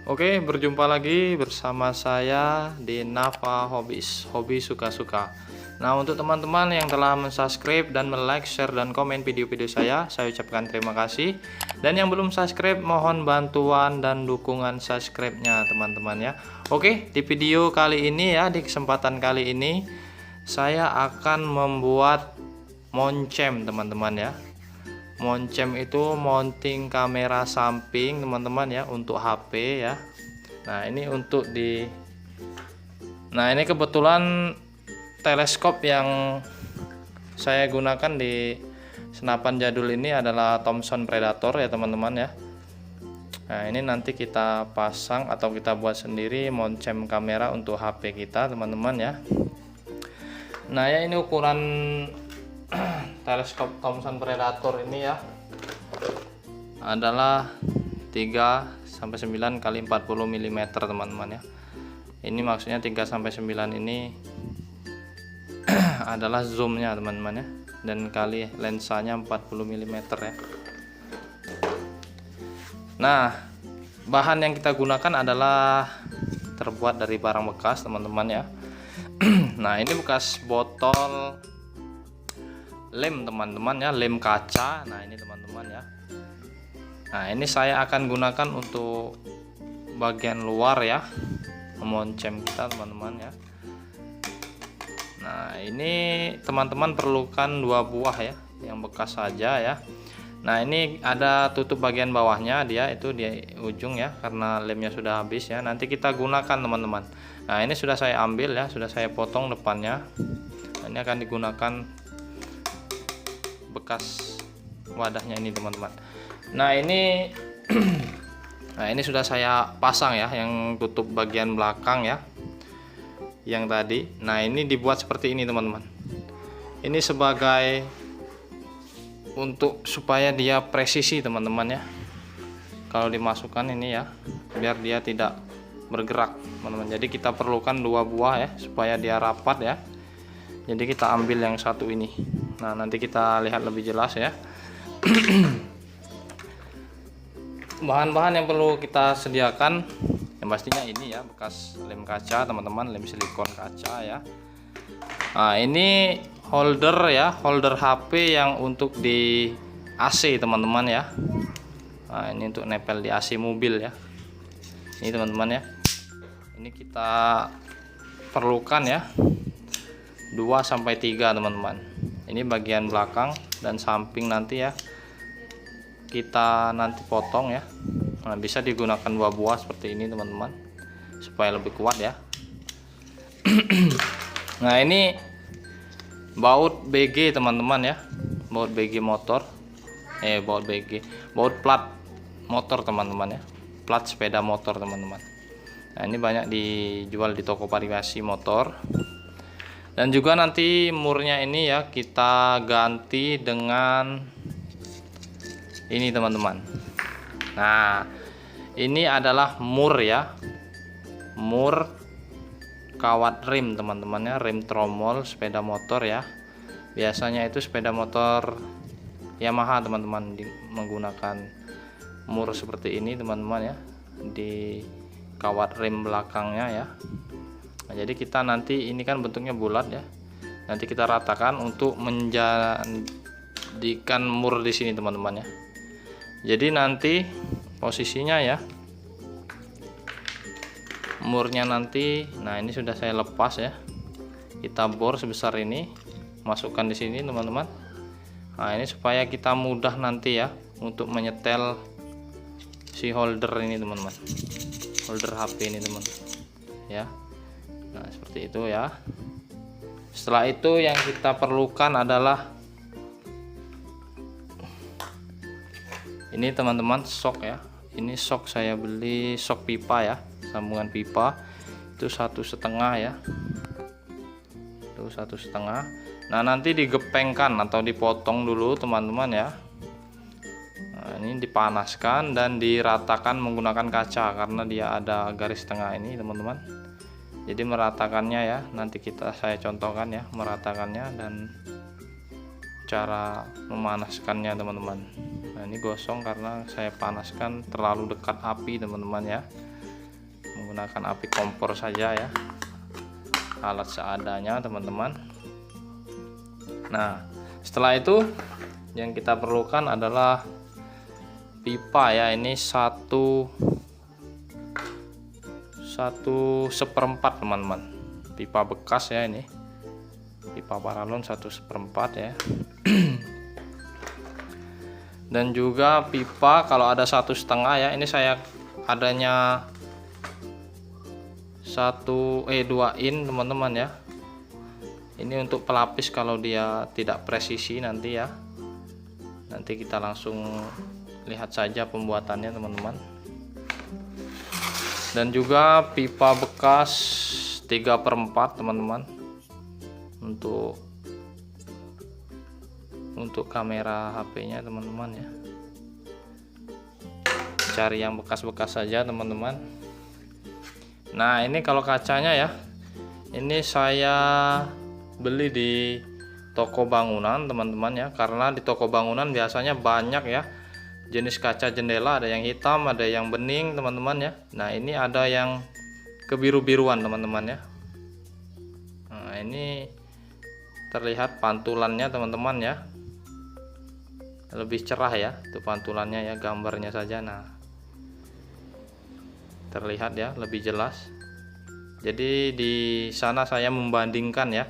Oke, berjumpa lagi bersama saya di Nafa Hobbies, hobi suka-suka. Nah, untuk teman-teman yang telah mensubscribe dan like, share, dan komen video-video saya ucapkan terima kasih. Dan yang belum subscribe, mohon bantuan dan dukungan subscribe-nya, teman-teman ya. Oke, di video kali ini ya, di kesempatan kali ini, saya akan membuat moncem, teman-teman ya. Moncem itu mounting kamera samping, teman-teman ya, untuk HP ya. Nah, ini ini kebetulan teleskop yang saya gunakan di senapan jadul ini adalah Thomson Predator ya, teman-teman ya. Nah, ini nanti kita pasang atau kita buat sendiri moncem kamera untuk HP kita, teman-teman ya. Nah, ya ini ukuran teleskop Thomson Predator ini ya adalah 3-9 kali 40 mm, teman-teman ya. Ini maksudnya 3-9 ini adalah zoomnya, teman-teman ya, dan kali lensanya 40 mm ya. Nah, bahan yang kita gunakan adalah terbuat dari barang bekas, teman-teman ya. Nah, ini bekas botol lem, teman-teman ya, lem kaca. Nah, ini teman-teman ya. Nah, ini saya akan gunakan untuk bagian luar ya, moncem kita, teman-teman ya. Nah, ini teman-teman perlukan 2 buah ya, yang bekas saja ya. Nah, ini ada tutup bagian bawahnya, dia itu di ujung ya, karena lemnya sudah habis ya. Nanti kita gunakan, teman-teman. Nah, ini sudah saya ambil ya, sudah saya potong depannya. Nah, ini akan digunakan bekas wadahnya ini, teman-teman. Nah, ini nah, ini sudah saya pasang ya, yang tutup bagian belakang ya, yang tadi. Nah, ini dibuat seperti ini, teman-teman. Ini sebagai untuk supaya dia presisi, teman-teman ya. Kalau dimasukkan ini ya, biar dia tidak bergerak, teman-teman. Jadi kita perlukan 2 buah ya, supaya dia rapat ya. Jadi kita ambil yang satu ini. Nah, nanti kita lihat lebih jelas ya. Bahan-bahan yang perlu kita sediakan yang pastinya ini ya, bekas lem kaca, teman-teman, lem silikon kaca ya. Nah, ini holder ya, holder HP yang untuk di AC, teman-teman ya. Nah, ini untuk nempel di AC mobil ya. Ini, teman-teman ya. Ini kita perlukan ya 2-3, teman-teman. Ini bagian belakang dan samping nanti ya, kita nanti potong ya. Nah, bisa digunakan 2 buah seperti ini, teman-teman, supaya lebih kuat ya. Nah, ini baut BG, teman-teman ya, baut BG motor, baut plat motor, teman-teman ya, plat sepeda motor, teman-teman. Nah, ini banyak dijual di toko variasi motor. Dan juga nanti murnya ini ya, kita ganti dengan ini, teman-teman. Nah, ini adalah mur ya, mur kawat rim, teman-teman ya, rim tromol sepeda motor ya. Biasanya itu sepeda motor Yamaha, teman-teman, menggunakan mur seperti ini, teman-teman ya, di kawat rim belakangnya ya. Nah, jadi kita nanti ini kan bentuknya bulat ya, nanti kita ratakan untuk menjadikan mur di sini, teman-teman ya. Jadi nanti posisinya ya, murnya nanti, nah ini sudah saya lepas ya, kita bor sebesar ini, masukkan di sini, teman-teman. Nah, ini supaya kita mudah nanti ya untuk menyetel si holder ini, teman-teman, holder HP ini, teman ya. Nah, seperti itu ya. Setelah itu yang kita perlukan adalah ini, teman-teman, sok ya. Ini sok saya beli, sok pipa ya, sambungan pipa itu 1,5 ya, itu 1,5. Nah, nanti digepengkan atau dipotong dulu, teman-teman ya. Nah, ini dipanaskan dan diratakan menggunakan kaca karena dia ada garis tengah ini, teman-teman. Jadi meratakannya ya, nanti saya contohkan ya, meratakannya dan cara memanaskannya, teman-teman. Nah, ini gosong karena saya panaskan terlalu dekat api, teman-teman ya. menggunakan api kompor saja ya, alat seadanya teman-teman. Nah, setelah itu yang kita perlukan adalah pipa ya. Ini satu seperempat teman-teman, pipa bekas ya, ini pipa paralon 1/4 ya. Dan juga pipa kalau ada 1,5 ya, ini saya adanya 2 in teman-teman ya. Ini untuk pelapis kalau dia tidak presisi nanti ya. Nanti kita langsung lihat saja pembuatannya teman-teman. Dan juga pipa bekas 3/4 teman-teman, untuk kamera HP-nya teman-teman ya. Cari yang bekas-bekas saja teman-teman. Nah, ini kalau kacanya ya, ini saya beli di toko bangunan teman-teman ya, karena di toko bangunan biasanya banyak ya jenis kaca jendela, ada yang hitam, ada yang bening teman-teman ya. Nah, ini ada yang kebiru-biruan teman-teman ya. Nah, ini terlihat pantulannya teman-teman ya, lebih cerah ya itu pantulannya ya, gambarnya saja. Nah, terlihat ya lebih jelas. Jadi di sana saya membandingkan ya,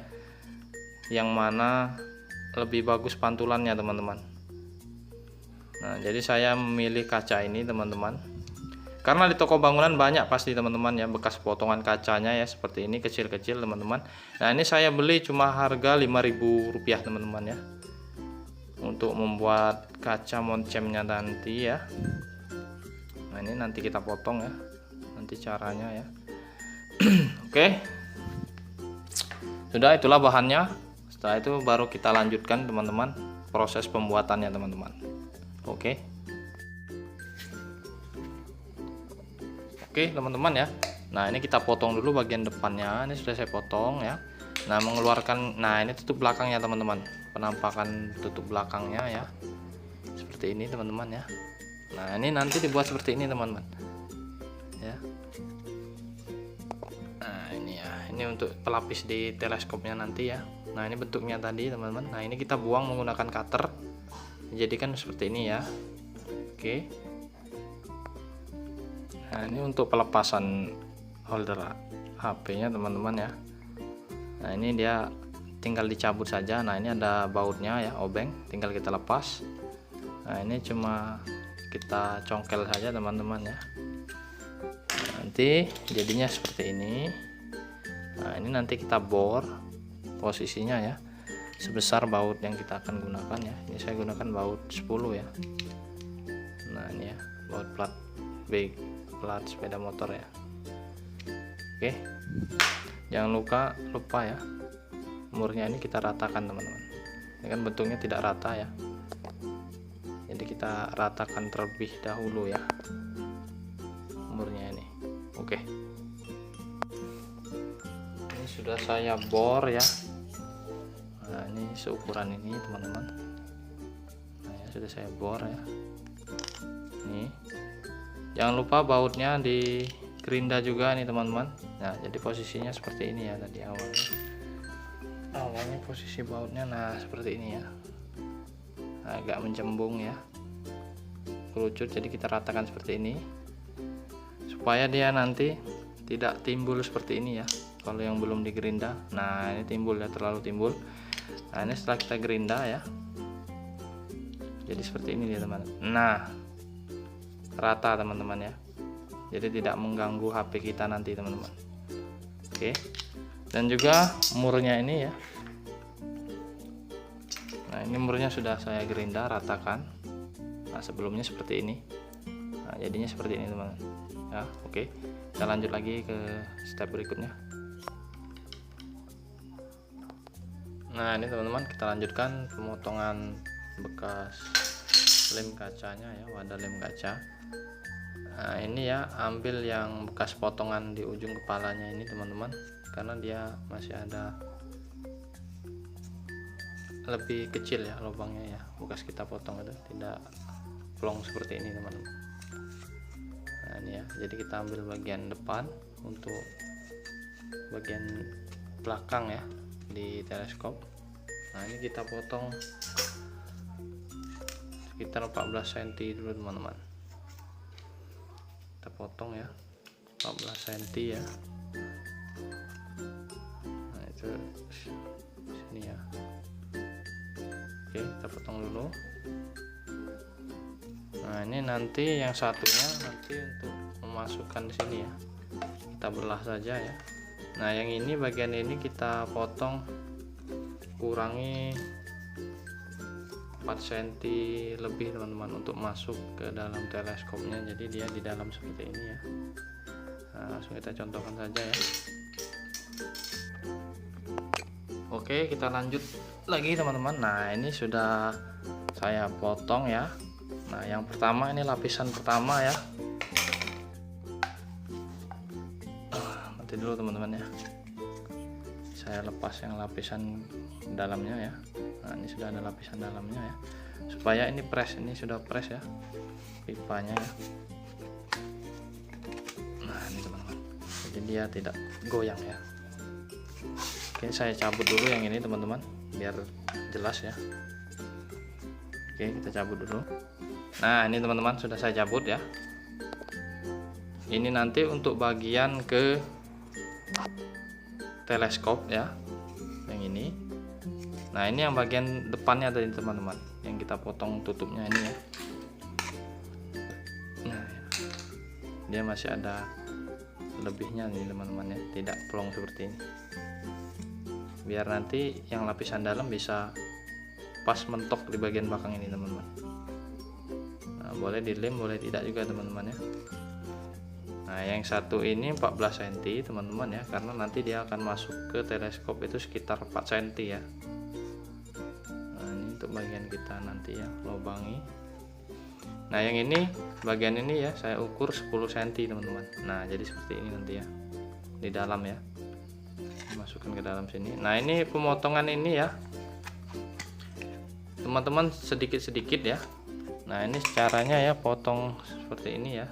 yang mana lebih bagus pantulannya teman-teman. Nah, jadi saya memilih kaca ini teman-teman, karena di toko bangunan banyak pasti teman-teman ya bekas potongan kacanya ya, seperti ini kecil-kecil teman-teman. Nah, ini saya beli cuma harga Rp5.000 teman-teman ya, untuk membuat kaca moncemnya nanti ya. Nah, ini nanti kita potong ya, nanti caranya ya. Oke, sudah, itulah bahannya. Setelah itu baru kita lanjutkan teman-teman proses pembuatannya teman-teman. Oke teman-teman ya. Nah, ini kita potong dulu bagian depannya. Ini sudah saya potong ya. Nah, mengeluarkan, nah ini tutup belakangnya teman-teman, penampakan tutup belakangnya ya, seperti ini teman-teman ya. Nah, ini nanti dibuat seperti ini teman-teman ya. Nah, ini ya, ini untuk pelapis di teleskopnya nanti ya. Nah, ini bentuknya tadi teman-teman. Nah, ini kita buang menggunakan cutter, jadikan seperti ini ya. Oke. Nah, ini untuk pelepasan holder HP-nya teman-teman ya. Nah, ini dia tinggal dicabut saja. Nah, ini ada bautnya ya, obeng, tinggal kita lepas. Nah, ini cuma kita congkel saja teman-teman ya. Nanti jadinya seperti ini. Nah, ini nanti kita bor posisinya ya, sebesar baut yang kita akan gunakan ya. Ini saya gunakan baut 10 ya. Nah, ini ya, baut plat B, plat sepeda motor ya. Oke, jangan lupa ya, murnya ini kita ratakan teman-teman. Ini kan bentuknya tidak rata ya, jadi kita ratakan terlebih dahulu ya murnya ini. Oke, ini sudah saya bor ya. Nah, ini seukuran ini teman-teman. Nah, ya, sudah saya bor ya. Nih, jangan lupa bautnya di gerinda juga nih teman-teman. Nah, jadi posisinya seperti ini ya tadi awalnya posisi bautnya. Nah, seperti ini ya, agak mencembung ya, kerucut. Jadi kita ratakan seperti ini supaya dia nanti tidak timbul seperti ini ya kalau yang belum digerinda. Nah, ini timbul ya, terlalu timbul. Nah, ini setelah kita gerinda ya, jadi seperti ini dia teman. Nah, rata teman-teman ya, jadi tidak mengganggu HP kita nanti teman-teman. Oke, dan juga murnya ini ya. Nah, ini murnya sudah saya gerinda, ratakan. Nah, sebelumnya seperti ini. Nah, jadinya seperti ini teman-teman ya. Oke, kita lanjut lagi ke step berikutnya. Nah, ini teman-teman, kita lanjutkan pemotongan bekas lem kacanya ya, wadah lem kaca. Nah, ini ya, ambil yang bekas potongan di ujung kepalanya ini teman-teman, karena dia masih ada lebih kecil ya lubangnya ya, bekas kita potong itu tidak plong seperti ini teman-teman. Nah, Nah ini ya, jadi kita ambil bagian depan untuk bagian belakang ya di teleskop. Nah ini kita potong sekitar 14 cm dulu teman-teman. Kita potong ya 14 cm ya. Nah itu sini ya. Oke, kita potong dulu. Nah ini nanti yang satunya nanti untuk memasukkan di sini ya, kita belah saja ya. Nah yang ini bagian ini kita potong, kurangi 4 cm lebih teman-teman untuk masuk ke dalam teleskopnya. Jadi dia di dalam seperti ini ya. Nah, langsung kita contohkan saja ya. Oke, kita lanjut lagi teman-teman. Nah ini sudah saya potong ya. Nah yang pertama ini lapisan pertama ya. Nanti dulu teman-teman ya, saya lepas yang lapisan dalamnya ya. Nah ini sudah ada lapisan dalamnya ya, supaya ini press, ini sudah press ya pipanya ya. Nah ini teman-teman, jadi dia tidak goyang ya. Oke, saya cabut dulu yang ini teman-teman biar jelas ya. Oke, kita cabut dulu. Nah ini teman-teman sudah saya cabut ya. Ini nanti untuk bagian ke teleskop ya, yang ini. Nah ini yang bagian depannya tadi teman-teman, yang kita potong tutupnya ini ya. Nah dia masih ada lebihnya nih teman-teman ya, tidak plong seperti ini, biar nanti yang lapisan dalam bisa pas mentok di bagian belakang ini teman-teman. Nah, boleh dilem, boleh tidak juga teman-teman ya. Nah yang satu ini 14 cm teman-teman ya, karena nanti dia akan masuk ke teleskop itu sekitar 4 cm ya. Nah ini untuk bagian kita nanti ya, lubangi. Nah yang ini bagian ini ya saya ukur 10 cm teman-teman. Nah jadi seperti ini nanti ya, di dalam ya, masukkan ke dalam sini. Nah ini pemotongan ini ya teman-teman, sedikit-sedikit ya. Nah ini caranya ya, potong seperti ini ya.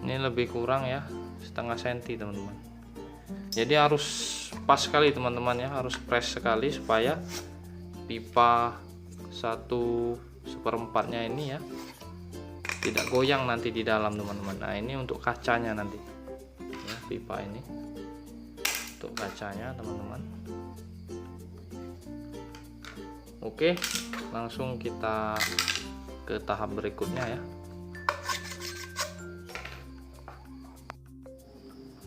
Ini lebih kurang ya, setengah senti teman-teman. Jadi harus pas sekali teman-teman ya, harus press sekali supaya pipa 1/4 ini ya tidak goyang nanti di dalam teman-teman. Nah ini untuk kacanya nanti ya, pipa ini untuk kacanya teman-teman. Oke, langsung kita ke tahap berikutnya ya.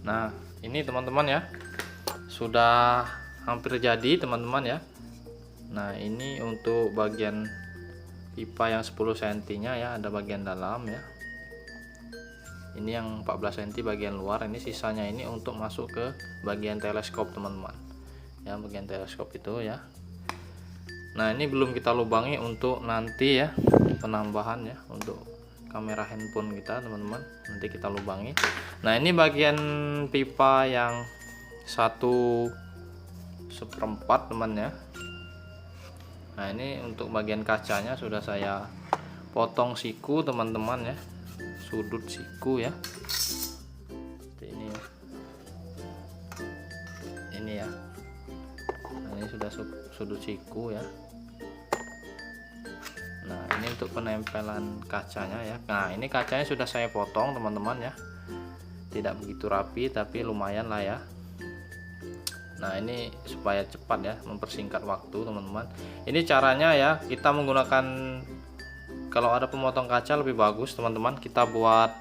Nah ini teman-teman ya, sudah hampir jadi teman-teman ya. Nah ini untuk bagian pipa yang 10 cm nya ya, ada bagian dalam ya. Ini yang 14 cm bagian luar, ini sisanya ini untuk masuk ke bagian teleskop teman-teman ya, bagian teleskop itu ya. Nah ini belum kita lubangi untuk nanti ya, penambahan ya untuk kamera handphone kita teman-teman, nanti kita lubangi. Nah ini bagian pipa yang 1/4 teman ya. Nah ini untuk bagian kacanya sudah saya potong siku teman-teman ya, sudut siku ya, seperti ini ya. Ini ya, nah ini sudah sudut siku ya. Nah ini untuk penempelan kacanya ya. Nah ini kacanya sudah saya potong teman-teman ya, tidak begitu rapi tapi lumayan lah ya. Nah ini supaya cepat ya, mempersingkat waktu teman-teman. Ini caranya ya, kita menggunakan, kalau ada pemotong kaca lebih bagus teman-teman, kita buat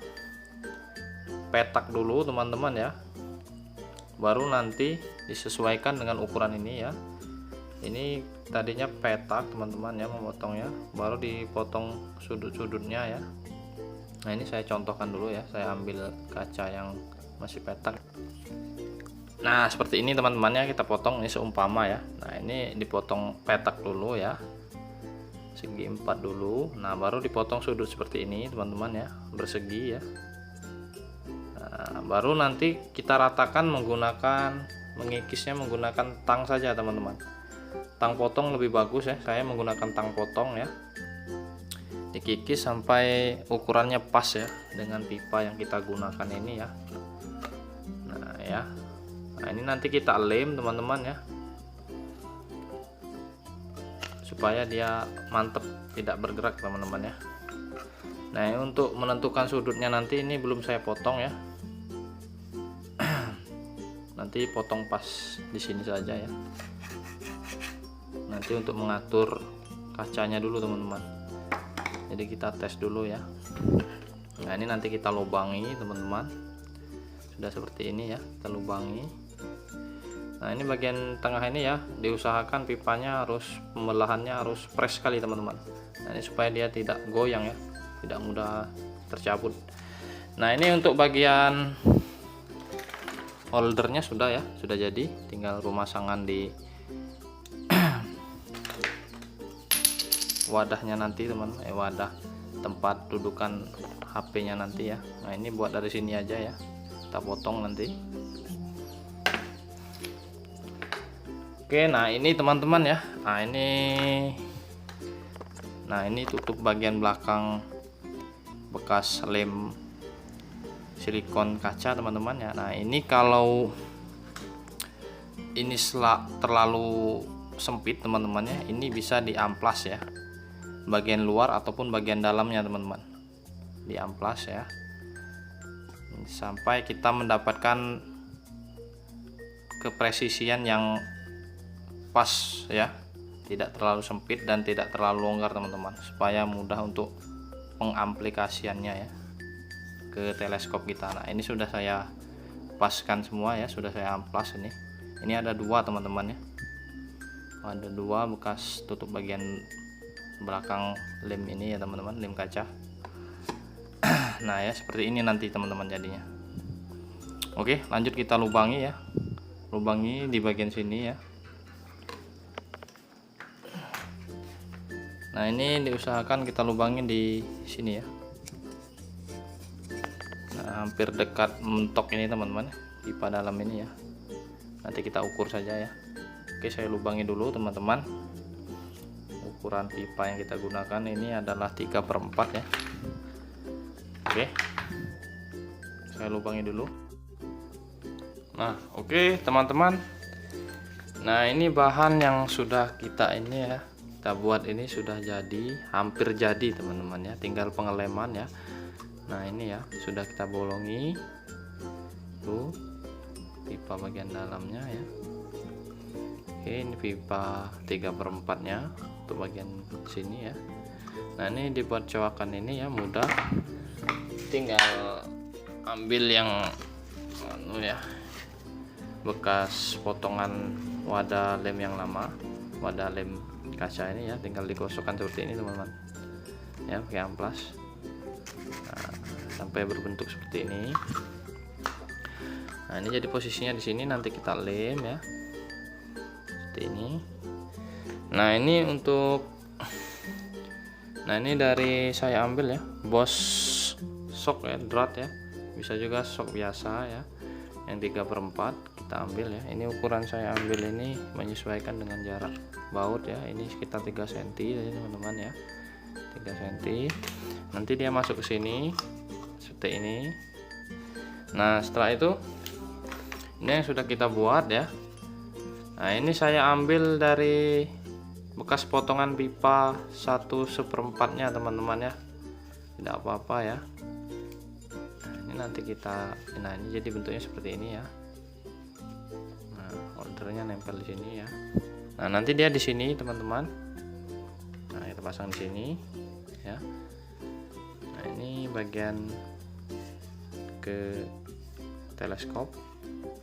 petak dulu teman-teman ya, baru nanti disesuaikan dengan ukuran ini ya. Ini tadinya petak teman-teman ya, memotongnya, baru dipotong sudut-sudutnya ya. Nah ini saya contohkan dulu ya, saya ambil kaca yang masih petak. Nah seperti ini teman-teman ya, kita potong ini seumpama ya. Nah ini dipotong petak dulu ya, segi 4 dulu. Nah baru dipotong sudut seperti ini teman-teman ya, bersegi ya. Nah, baru nanti kita ratakan menggunakan, mengikisnya menggunakan tang saja teman-teman. Tang potong lebih bagus ya, saya menggunakan tang potong ya. dikikis sampai ukurannya pas ya dengan pipa yang kita gunakan ini ya. Nah ya, nah ini nanti kita lem teman-teman ya, supaya dia mantep, tidak bergerak teman-teman ya. Nah ini untuk menentukan sudutnya nanti ini belum saya potong ya, nanti potong pas di sini saja ya. Nanti untuk mengatur kacanya dulu teman-teman, jadi kita tes dulu ya. Nah ini nanti kita lubangi teman-teman, sudah seperti ini ya, kita lubangi. Nah ini bagian tengah ini ya, diusahakan pipanya harus, pembelahannya harus fresh sekali teman-teman. Nah ini supaya dia tidak goyang ya, tidak mudah tercabut. Nah ini untuk bagian holdernya sudah ya, sudah jadi, tinggal pemasangan di wadahnya nanti teman, wadah tempat dudukan HP-nya nanti ya. Nah ini buat dari sini aja ya, kita potong nanti. Oke, nah ini teman-teman ya, nah ini tutup bagian belakang bekas lem silikon kaca teman-teman ya. Nah ini kalau ini terlalu sempit teman-teman ya, ini bisa diamplas ya, bagian luar ataupun bagian dalamnya teman-teman, diamplas ya, sampai kita mendapatkan kepresisian yang pas ya, tidak terlalu sempit dan tidak terlalu longgar teman-teman, supaya mudah untuk pengaplikasiannya ya ke teleskop kita. Nah ini sudah saya paskan semua ya, sudah saya amplas ini. Ini ada dua teman-teman ya, ada dua bekas tutup bagian belakang lem ini ya teman-teman, lem kaca. Nah ya seperti ini nanti teman-teman jadinya. Oke lanjut kita lubangi ya, lubangi di bagian sini ya. Nah ini diusahakan kita lubangi di sini ya, nah, hampir dekat mentok ini teman-teman, pipa dalam ini ya. Nanti kita ukur saja ya. Oke saya lubangi dulu teman-teman. Ukuran pipa yang kita gunakan ini adalah 3/4 ya. Oke, saya lubangi dulu. Nah oke teman-teman, nah ini bahan yang sudah kita ini ya, kita buat ini sudah jadi, hampir jadi teman-teman ya, tinggal pengeleman ya. Nah ini ya sudah kita bolongi tuh pipa bagian dalamnya ya. Oke ini pipa 3/4 nya untuk bagian sini ya. Nah ini dibuat coakan ini ya mudah, tinggal ambil yang ya bekas potongan wadah lem yang lama, wadah lem kaca ini ya, tinggal digosokkan seperti ini teman-teman ya, pakai amplas. Nah, sampai berbentuk seperti ini. Nah ini jadi posisinya di sini, nanti kita lem ya seperti ini. Nah ini untuk, nah ini dari saya ambil ya, Bos sok ya, drat ya, bisa juga sok biasa ya, yang 3/4 kita ambil ya. Ini ukuran saya ambil ini menyesuaikan dengan jarak baut ya, ini sekitar 3 cm ya teman-teman ya, 3 cm. Nanti dia masuk ke sini seperti ini. Nah setelah itu ini yang sudah kita buat ya. Nah ini saya ambil dari bekas potongan pipa 1/4 nya teman-teman ya, tidak apa-apa ya. Nah ini nanti kita, nah ini jadi bentuknya seperti ini ya. Nah holdernya nempel di sini ya. Nah nanti dia di sini teman-teman. Nah kita pasang di sini ya. Nah ini bagian ke teleskop.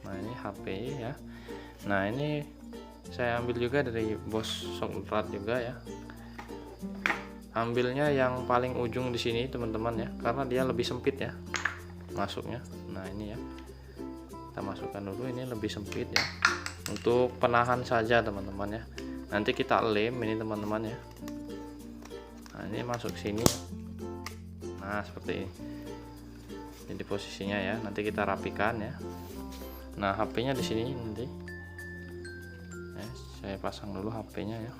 Nah ini HP ya. Nah ini saya ambil juga dari Bos sok drat juga ya. Ambilnya yang paling ujung di sini teman-teman ya, karena dia lebih sempit ya masuknya. Nah ini ya, kita masukkan dulu, ini lebih sempit ya, untuk penahan saja teman-teman ya. Nanti kita lem ini teman-teman ya. Nah ini masuk sini. Nah seperti ini jadi posisinya ya, nanti kita rapikan ya. Nah HP-nya di sini nanti ya, saya pasang dulu HP-nya ya.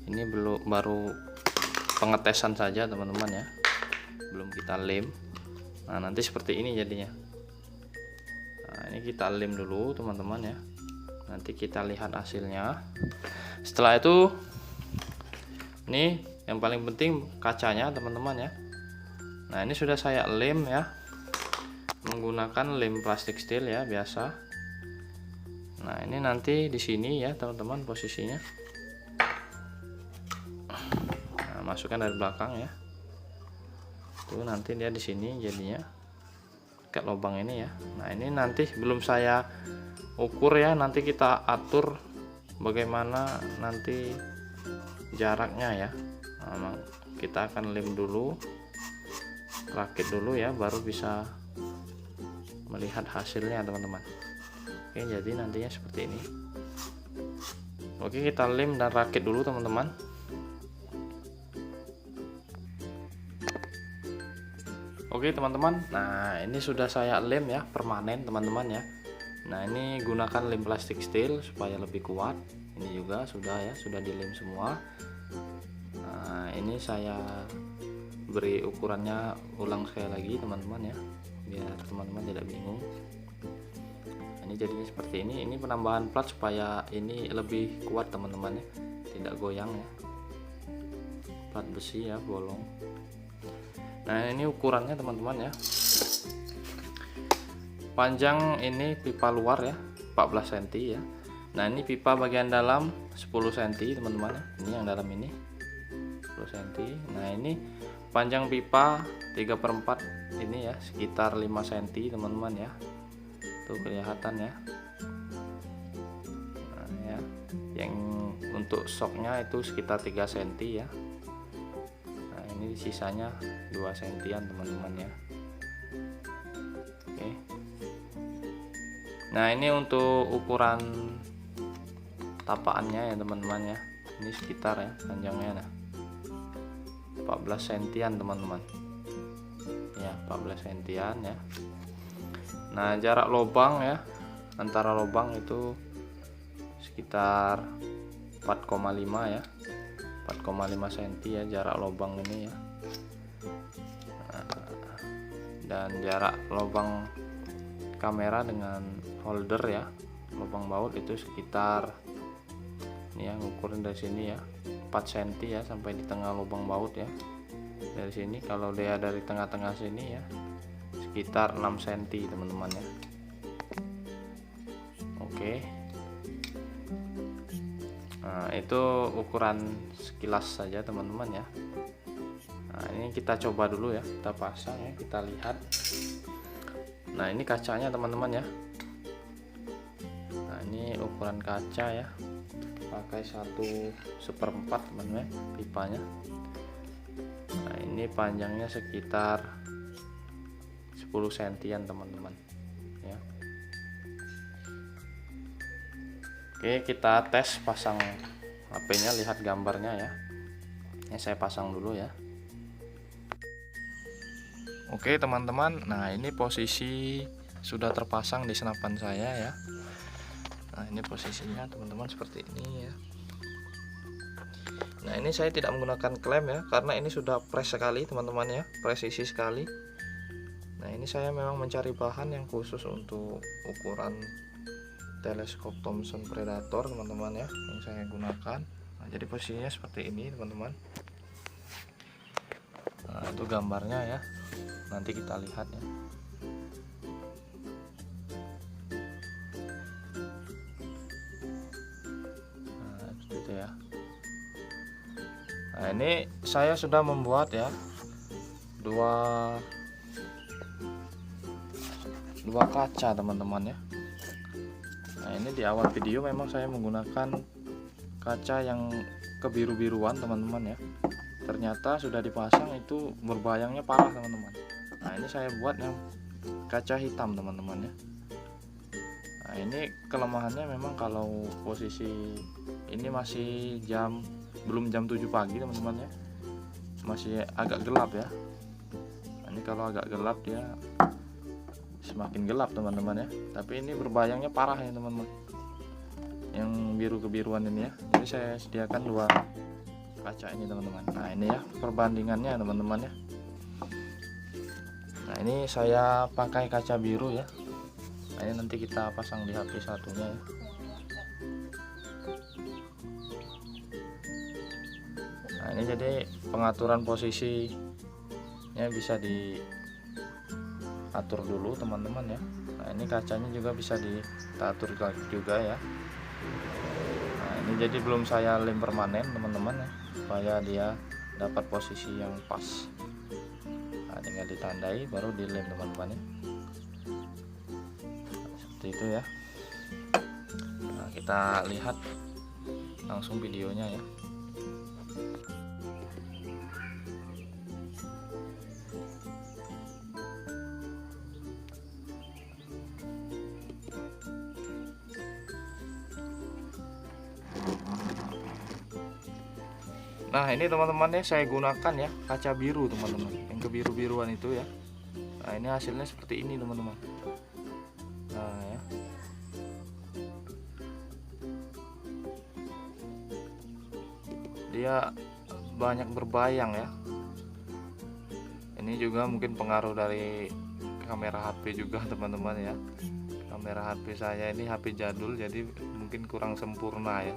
Ini baru pengetesan saja teman-teman ya, belum kita lem. Nah nanti seperti ini jadinya. Nah ini kita lem dulu teman-teman ya, nanti kita lihat hasilnya. Setelah itu ini yang paling penting kacanya teman-teman ya. Nah ini sudah saya lem ya, menggunakan lem plastik steel ya biasa. Nah ini nanti di sini ya teman-teman posisinya. Nah, masukkan dari belakang ya. Tuh nanti dia di sini jadinya dekat lubang ini ya. Nah ini nanti belum saya ukur ya, nanti kita atur bagaimana nanti jaraknya ya. Nah, kita akan lem dulu, rakit dulu ya, baru bisa melihat hasilnya teman-teman. Oke, jadi nantinya seperti ini. Oke, kita lem dan rakit dulu teman-teman. Oke teman-teman, nah ini sudah saya lem ya, permanen teman-teman ya. Nah ini gunakan lem plastik steel supaya lebih kuat. Ini juga sudah ya, sudah dilem semua. Nah ini saya beri ukurannya ulang sekali lagi teman-teman ya, biar teman-teman tidak bingung. Ini jadinya seperti ini penambahan plat supaya ini lebih kuat teman-teman ya, tidak goyang ya, plat besi ya, bolong. Nah ini ukurannya teman-teman ya, panjang ini pipa luar ya 14 cm ya. Nah ini pipa bagian dalam 10 cm teman-teman ya, ini yang dalam ini 10 cm. Nah ini panjang pipa 3/4 ini ya, sekitar 5 cm teman-teman ya, tuh kelihatan ya. Nah, ya yang untuk soknya itu sekitar 3 cm ya. Nah ini sisanya 2 cm teman-teman ya. Oke. Nah ini untuk ukuran tapaannya ya teman-teman ya, ini sekitar ya panjangnya nah 14 cm teman-teman ya, 14 cm ya. Nah jarak lubang ya, antara lubang itu sekitar 4,5 ya, 4,5 cm ya jarak lubang ini ya. Nah, dan jarak lubang kamera dengan holder ya, lubang baut itu sekitar ini ya, ngukurin dari sini ya 4 cm ya sampai di tengah lubang baut ya. Dari sini kalau dia dari tengah-tengah sini ya sekitar 6 cm teman-teman ya. Oke. Nah itu ukuran sekilas saja teman-teman ya. Nah ini kita coba dulu ya, kita pasang ya, kita lihat. Nah ini kacanya teman-teman ya. Nah ini ukuran kaca ya, pakai 1/4 teman-teman pipanya. Nah ini panjangnya sekitar 10 cm teman-teman ya. Oke, kita tes pasang HP-nya, lihat gambarnya ya. Ini saya pasang dulu ya. Oke teman-teman, nah ini posisi sudah terpasang di senapan saya ya. Nah ini posisinya teman-teman seperti ini ya. Nah ini saya tidak menggunakan klem ya, karena ini sudah fresh sekali teman-teman ya, presisi sekali. Nah ini saya memang mencari bahan yang khusus untuk ukuran teleskop Thomson Predator teman-teman ya, yang saya gunakan. Nah jadi posisinya seperti ini teman-teman. Nah itu gambarnya ya, nanti kita lihat ya. Nah seperti itu ya. Nah ini saya sudah membuat ya dua kaca teman-teman ya. Nah ini di awal video memang saya menggunakan kaca yang kebiru-biruan teman-teman ya. Ternyata sudah dipasang itu berbayangnya parah teman-teman. Nah ini saya buat yang kaca hitam teman-teman ya. Nah ini kelemahannya memang kalau posisi ini masih belum jam 7 pagi teman-teman ya, masih agak gelap ya. Nah, ini kalau agak gelap dia semakin gelap teman-teman ya, tapi ini berbayangnya parah ya teman-teman, yang biru kebiruan ini ya. Jadi saya sediakan dua kaca ini teman-teman. Nah ini ya perbandingannya teman-teman ya. Nah ini saya pakai kaca biru ya. Nah ini nanti kita pasang di HP satunya ya. Nah ini jadi pengaturan posisinya bisa diatur dulu teman-teman ya. Nah ini kacanya juga bisa diatur juga ya. Nah ini jadi belum saya lem permanen teman-teman ya, supaya dia dapat posisi yang pas. Nah tinggal ditandai baru dilem teman-teman ya. Nah, seperti itu ya. Nah kita lihat langsung videonya ya. Nah ini teman-teman ya, saya gunakan ya kaca biru teman-teman, yang kebiru-biruan itu ya. Nah ini hasilnya seperti ini teman-teman. Nah ya, dia banyak berbayang ya. Ini juga mungkin pengaruh dari kamera HP juga teman-teman ya. Kamera HP saya ini HP jadul, jadi mungkin kurang sempurna ya.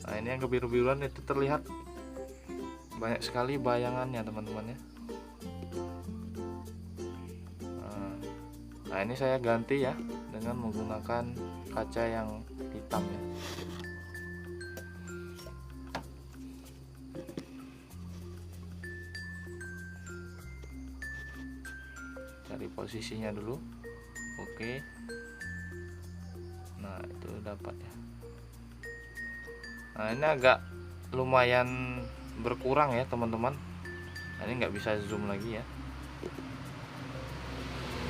Nah ini yang kebiru-biruan itu terlihat banyak sekali bayangannya teman-teman ya. Nah ini saya ganti ya dengan menggunakan kaca yang hitam ya. Cari posisinya dulu. Oke. Nah itu dapat ya. Nah ini agak lumayan berkurang ya teman-teman. Nah, ini nggak bisa zoom lagi ya.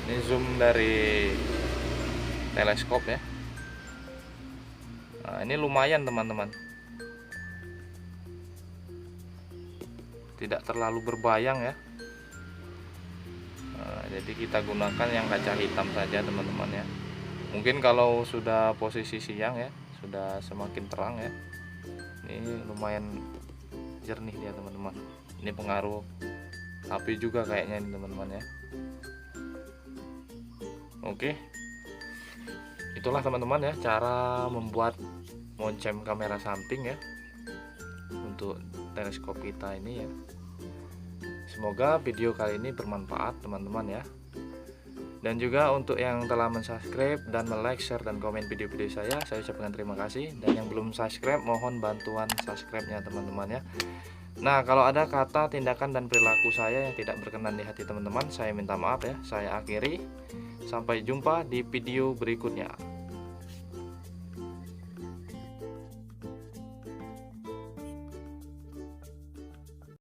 Ini zoom dari teleskop ya. Nah ini lumayan teman-teman, tidak terlalu berbayang ya. Nah, jadi kita gunakan yang kaca hitam saja teman-teman ya. Mungkin kalau sudah posisi siang ya, sudah semakin terang ya, ini lumayan jernih dia teman-teman. Ini pengaruh HP juga kayaknya ini teman-teman ya. Oke, itulah teman-teman ya cara membuat moncem kamera samping ya untuk teleskop kita ini ya. Semoga video kali ini bermanfaat teman-teman ya. Dan juga untuk yang telah mensubscribe dan like, share, dan komen video-video saya ucapkan terima kasih. Dan yang belum subscribe, mohon bantuan subscribe-nya teman-teman ya. Nah, kalau ada kata, tindakan, dan perilaku saya yang tidak berkenan di hati teman-teman, saya minta maaf ya. Saya akhiri. Sampai jumpa di video berikutnya.